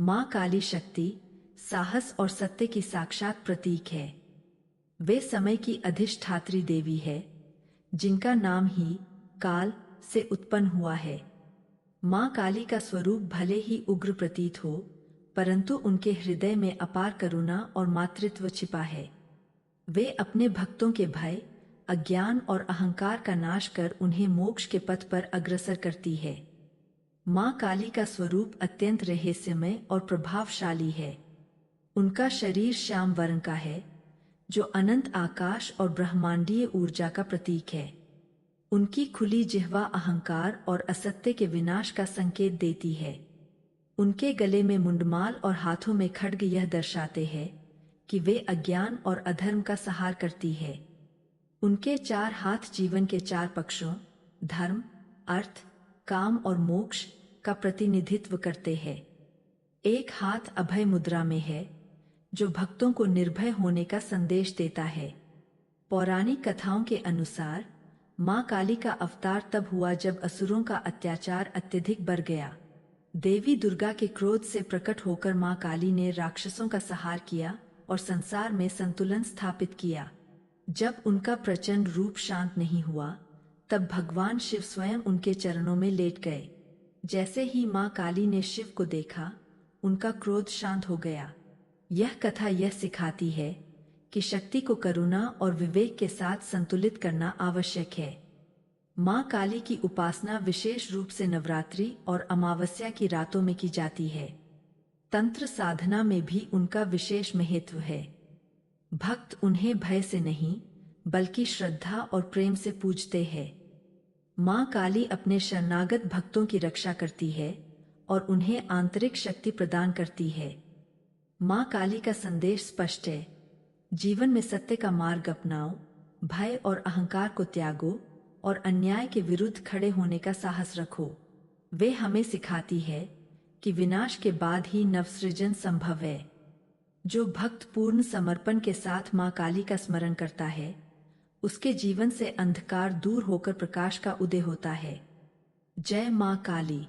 माँ काली शक्ति, साहस और सत्य की साक्षात प्रतीक है। वे समय की अधिष्ठात्री देवी है, जिनका नाम ही काल से उत्पन्न हुआ है। माँ काली का स्वरूप भले ही उग्र प्रतीत हो, परंतु उनके हृदय में अपार करुणा और मातृत्व छिपा है। वे अपने भक्तों के भय, अज्ञान और अहंकार का नाश कर उन्हें मोक्ष के पथ पर अग्रसर करती है। माँ काली का स्वरूप अत्यंत रहस्यमय और प्रभावशाली है। उनका शरीर श्याम वर्ण का है, जो अनंत आकाश और ब्रह्मांडीय ऊर्जा का प्रतीक है। उनकी खुली जिह्वा अहंकार और असत्य के विनाश का संकेत देती है। उनके गले में मुंडमाल और हाथों में खड्ग यह दर्शाते हैं कि वे अज्ञान और अधर्म का संहार करती है। उनके चार हाथ जीवन के चार पक्षों धर्म, अर्थ, काम और मोक्ष का प्रतिनिधित्व करते हैं। एक हाथ अभय मुद्रा में है, जो भक्तों को निर्भय होने का संदेश देता है। पौराणिक कथाओं के अनुसार माँ काली का अवतार तब हुआ जब असुरों का अत्याचार अत्यधिक बढ़ गया। देवी दुर्गा के क्रोध से प्रकट होकर माँ काली ने राक्षसों का संहार किया और संसार में संतुलन स्थापित किया। जब उनका प्रचंड रूप शांत नहीं हुआ, तब भगवान शिव स्वयं उनके चरणों में लेट गए। जैसे ही माँ काली ने शिव को देखा, उनका क्रोध शांत हो गया। यह कथा यह सिखाती है कि शक्ति को करुणा और विवेक के साथ संतुलित करना आवश्यक है। माँ काली की उपासना विशेष रूप से नवरात्रि और अमावस्या की रातों में की जाती है। तंत्र साधना में भी उनका विशेष महत्व है। भक्त उन्हें भय से नहीं, बल्कि श्रद्धा और प्रेम से पूजते हैं। माँ काली अपने शरणागत भक्तों की रक्षा करती है और उन्हें आंतरिक शक्ति प्रदान करती है। माँ काली का संदेश स्पष्ट है, जीवन में सत्य का मार्ग अपनाओ, भय और अहंकार को त्यागो और अन्याय के विरुद्ध खड़े होने का साहस रखो। वे हमें सिखाती है कि विनाश के बाद ही नवसृजन संभव है। जो भक्त पूर्ण समर्पण के साथ माँ काली का स्मरण करता है, उसके जीवन से अंधकार दूर होकर प्रकाश का उदय होता है। जय माँ काली।